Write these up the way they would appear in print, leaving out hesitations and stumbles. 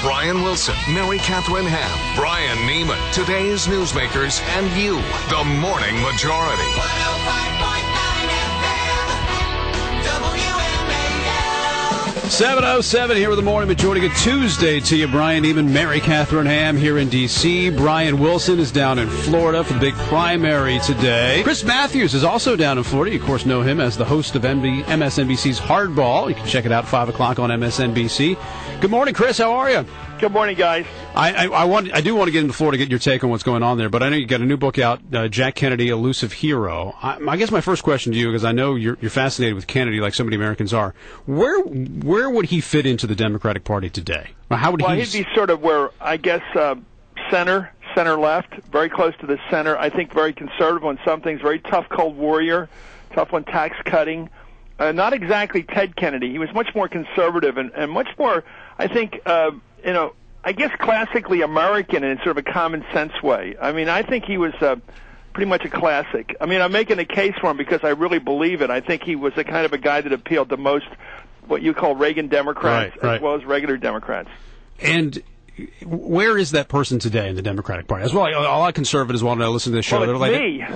Brian Wilson, Mary Catherine Ham, Brian Neiman, today's newsmakers, and you, the Morning Majority. 105.9 FM, WMAL. 7:07 here with the Morning Majority. Good Tuesday to you, Brian Neiman, Mary Catherine Ham here in D.C. Brian Wilson is down in Florida for the big primary today. Chris Matthews is also down in Florida. You, of course, know him as the host of MSNBC's Hardball. You can check it out at 5 o'clock on MSNBC. Good morning, Chris. How are you? Good morning, guys. I do want to get into Florida, get your take on what's going on there, but I know you got a new book out, Jack Kennedy, Elusive Hero. I guess my first question to you, because I know you're fascinated with Kennedy like so many Americans are, where would he fit into the Democratic Party today? How would he'd be sort of where, I guess, center left, very close to the center. I think very conservative on some things, very tough cold warrior, tough on tax cutting. Not exactly Ted Kennedy. He was much more conservative and much more, I think, I guess classically American in sort of a common sense way. I mean, I think he was pretty much a classic. I mean, I'm making a case for him because I really believe it. I think he was the kind of a guy that appealed to most what you call Reagan Democrats as well as regular Democrats. And where is that person today in the Democratic Party? As well, a lot of conservatives want to listen to this show. Well, They're like, me.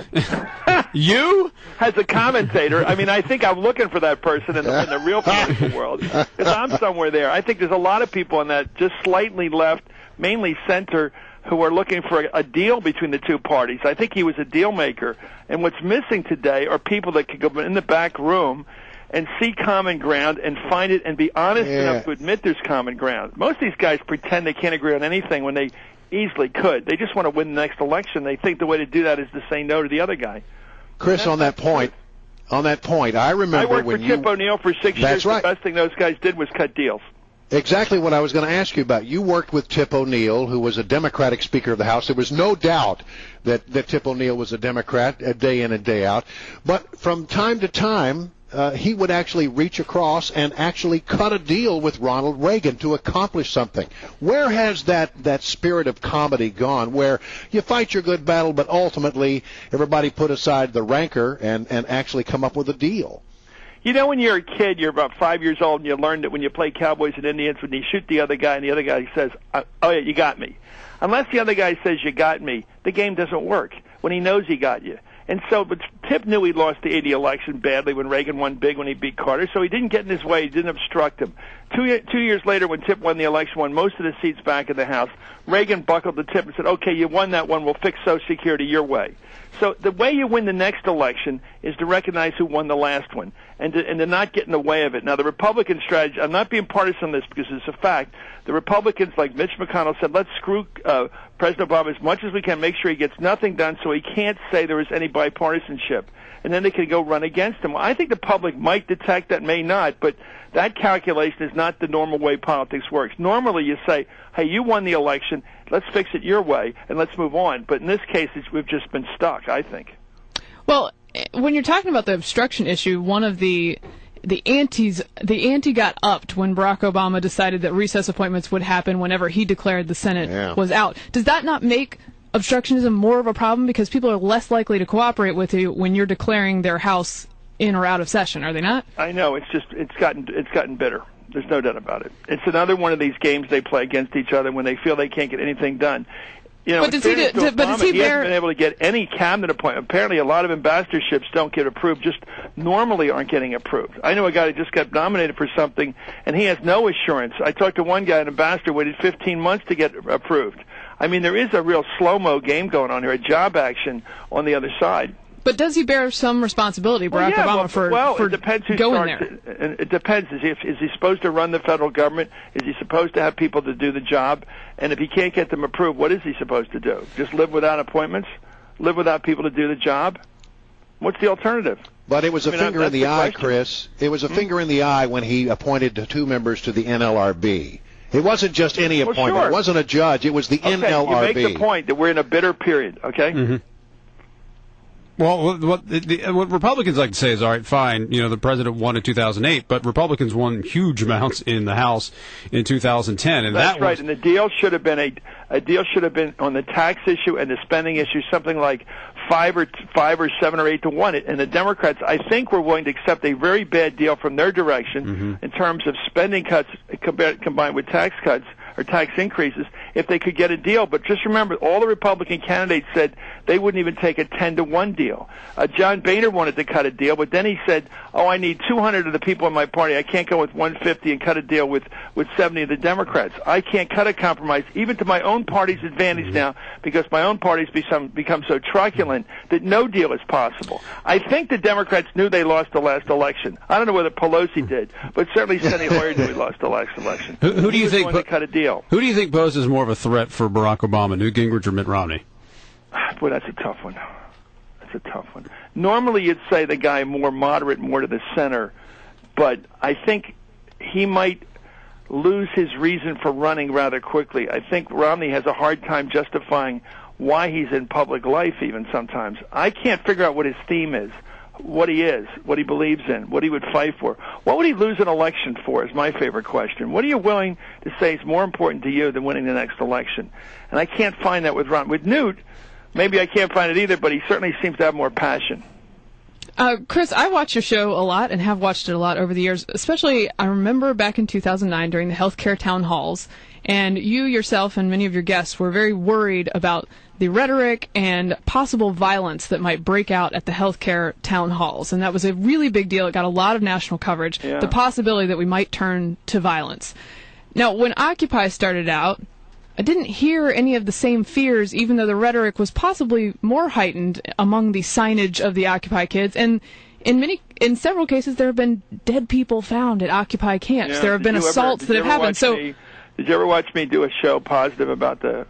You? As a commentator, I mean, I think I'm looking for that person in the real political world because I'm somewhere there. I think there's a lot of people in that just slightly left, mainly center, who are looking for a deal between the two parties. I think he was a deal maker. And what's missing today are people that could go in the back room and see common ground and find it and be honest enough to admit there's common ground. Most of these guys pretend they can't agree on anything when they easily could. They just want to win the next election. They think the way to do that is to say no to the other guy. Chris, on that point, I remember I worked when for Tip O'Neill for 6 years. That's right. The best thing those guys did was cut deals. Exactly what I was going to ask you about. You worked with Tip O'Neill, who was a Democratic Speaker of the House. There was no doubt that Tip O'Neill was a Democrat day in and day out. But from time to time, he would actually reach across and actually cut a deal with Ronald Reagan to accomplish something. Where has that spirit of comedy gone, where you fight your good battle, but ultimately everybody put aside the rancor and actually come up with a deal? You know, when you're a kid, you're about 5 years old, and you learn that when you play Cowboys and Indians, when you shoot the other guy and the other guy says, oh, yeah, you got me. Unless the other guy says, you got me, the game doesn't work when he knows he got you. And so, but Tip knew he lost the 80 election badly when Reagan won big when he beat Carter, so he didn't get in his way. He didn't obstruct him. 2 years later, when Tip won the election, won most of the seats back in the House, Reagan buckled the Tip and said, okay, you won that one. We'll fix Social Security your way. So the way you win the next election is to recognize who won the last one and to not get in the way of it. Now, the Republican strategy, I'm not being partisan on this because it's a fact. The Republicans, like Mitch McConnell said, let's screw President Obama as much as we can, make sure he gets nothing done so he can't say there was any bipartisanship. And then they can go run against him. Well, I think the public might detect that, may not, but that calculation is not the normal way politics works. Normally you say, hey, you won the election, let's fix it your way, and let's move on. But in this case, we've just been stuck, I think. Well, when you're talking about the obstruction issue, one of the ante got upped when Barack Obama decided that recess appointments would happen whenever he declared the Senate was out. Does that not make obstructionism more of a problem because people are less likely to cooperate with you when you're declaring their House in or out of session, are they not? I know, it's gotten bitter. There's no doubt about it. It's another one of these games they play against each other when they feel they can't get anything done. You know, but does he hasn't been able to get any cabinet appointment. Apparently, a lot of ambassadorships don't get approved, just normally aren't getting approved. I know a guy that just got nominated for something, and he has no assurance. I talked to one guy, an ambassador, waited 15 months to get approved. I mean, there is a real slow-mo game going on here, a job action on the other side. But does he bear some responsibility, Barack Obama, for it depends who going starts there? It depends. Is he supposed to run the federal government? Is he supposed to have people to do the job? And if he can't get them approved, what is he supposed to do? Just live without appointments? Live without people to do the job? What's the alternative? But it was a finger in the eye, Chris. It was a finger in the eye when he appointed 2 members to the NLRB. It wasn't just any appointment. Sure. It wasn't a judge. It was the NLRB. You make the point that we're in a bitter period, okay? Mm-hmm. Well, what Republicans like to say is, all right, fine, you know, the president won in 2008, but Republicans won huge amounts in the House in 2010. And that's right, and the deal should have been a deal should have been on the tax issue and the spending issue, something like 5 or 7 or 8 to 1. And the Democrats, I think, were willing to accept a very bad deal from their direction in terms of spending cuts combined with tax cuts, or tax increases if they could get a deal. But just remember, all the Republican candidates said they wouldn't even take a 10-to-1 deal. John Boehner wanted to cut a deal, but then he said, I need 200 of the people in my party. I can't go with 150 and cut a deal with 70 of the Democrats. I can't cut a compromise, even to my own party's advantage now, because my own party's become so truculent that no deal is possible. I think the Democrats knew they lost the last election. I don't know whether Pelosi did, but certainly Steny Hoyer knew he lost the last election. Who do you think to cut a deal? Who do you think poses more of a threat for Barack Obama, Newt Gingrich or Mitt Romney? Boy, that's a tough one. That's a tough one. Normally, you'd say the guy more moderate, more to the center, but I think he might lose his reason for running rather quickly. I think Romney has a hard time justifying why he's in public life even sometimes. I can't figure out what his theme is, what he is, what he believes in, what he would fight for. What would he lose an election for is my favorite question. What are you willing to say is more important to you than winning the next election? And I can't find that with Ron. With Newt, maybe I can't find it either, but he certainly seems to have more passion. Chris, I watch your show a lot and have watched it a lot over the years. Especially, I remember back in 2009 during the healthcare town halls, and you yourself and many of your guests were very worried about the rhetoric and possible violence that might break out at the healthcare town halls. And that was a really big deal. It got a lot of national coverage, the possibility that we might turn to violence. Now, when Occupy started out, I didn't hear any of the same fears, even though the rhetoric was possibly more heightened among the signage of the Occupy kids. And in several cases, there have been dead people found at Occupy camps. There have been assaults that have happened. Did you ever watch me do a show positive about the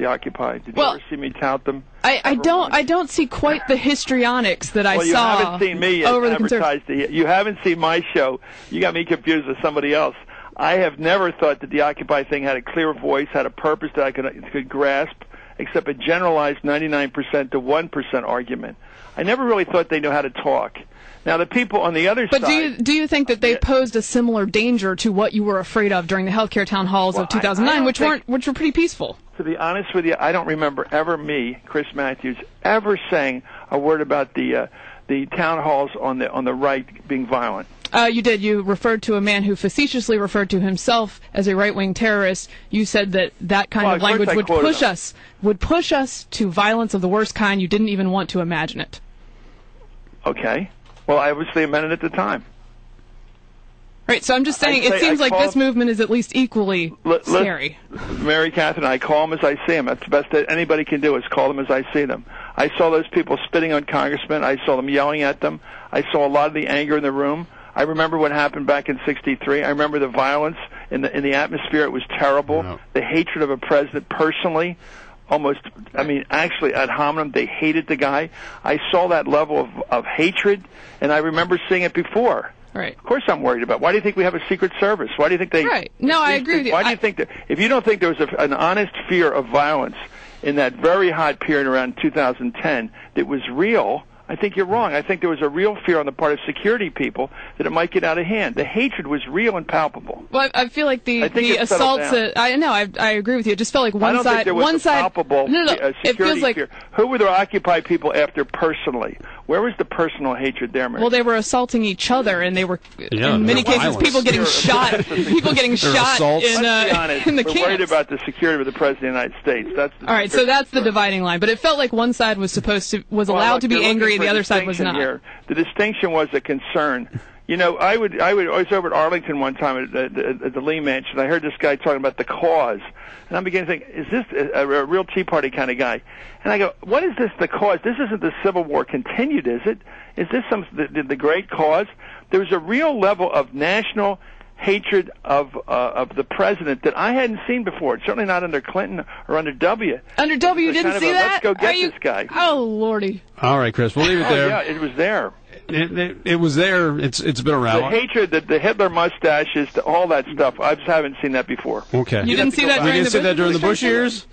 Occupy? Did you ever see me tout them? I don't see quite the histrionics that I saw. Well, you haven't seen me over advertised. You haven't seen my show. You got me confused with somebody else. I have never thought that the Occupy thing had a clear voice, had a purpose that I could grasp, except a generalized 99% to 1% argument. I never really thought they knew how to talk. Now, the people on the other side... But do you think that they posed a similar danger to what you were afraid of during the healthcare town halls of 2009, which were pretty peaceful? To be honest with you, I don't remember ever me, Chris Matthews, ever saying a word about the town halls on the right being violent. You did. You referred to a man who facetiously referred to himself as a right-wing terrorist. You said that kind of language would push us to violence of the worst kind. You didn't even want to imagine it. Okay. Well, I obviously meant it at the time. Right, so I'm just saying, it seems like this movement is at least equally scary. Mary Catherine, I call them as I see them. That's the best that anybody can do, is call them as I see them. I saw those people spitting on congressmen. I saw them yelling at them. I saw a lot of the anger in the room. I remember what happened back in '63. I remember the violence in the atmosphere. It was terrible. No. The hatred of a president personally. Actually, ad hominem, they hated the guy. I saw that level of hatred, and I remember seeing it before. Right. Of course I'm worried about it. Why do you think we have a Secret Service? Why do you think they... Right. No, I agree with you. Why do you think that... If you don't think there was an honest fear of violence in that very hot period around 2010 that was real... I think you're wrong. I think there was a real fear on the part of security people that it might get out of hand. The hatred was real and palpable. Well, I feel like the assaults. I agree with you. It just felt like one side. I don't think there was a palpable security it feels like, fear. Who were the Occupy people after personally? Where was the personal hatred there, Mary? Well, they were assaulting each other, and they were in many cases people getting shot. People getting shot in the camps. We're worried about the security of the President of the United States. That's all right. So that's the dividing line. But it felt like one side was allowed to be angry. The other side was not. Here. The distinction was a concern. You know, I was over at Arlington one time at the Lee Mansion. I heard this guy talking about the cause, and I'm beginning to think, is this a real Tea Party kind of guy? And I go, what is this, the cause? This isn't the Civil War continued, is it? Is this the great cause? There was a real level of national hatred of the president that I hadn't seen before. Certainly not under Clinton or under W. Under W, you didn't see that? Let's go get this guy. Oh, Lordy. All right, Chris, we'll leave it there. Yeah, it was there. It was there. It's been around. The hatred, the Hitler mustaches, all that stuff. I just haven't seen that before. Okay. You didn't see that during the Bush years?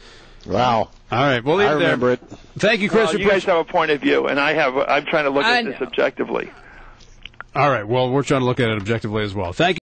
Wow. All right, we'll leave it there. I remember it. Thank you, Chris. You guys have a point of view, and I'm trying to look at this objectively. All right, well, we're trying to look at it objectively as well. Thank you.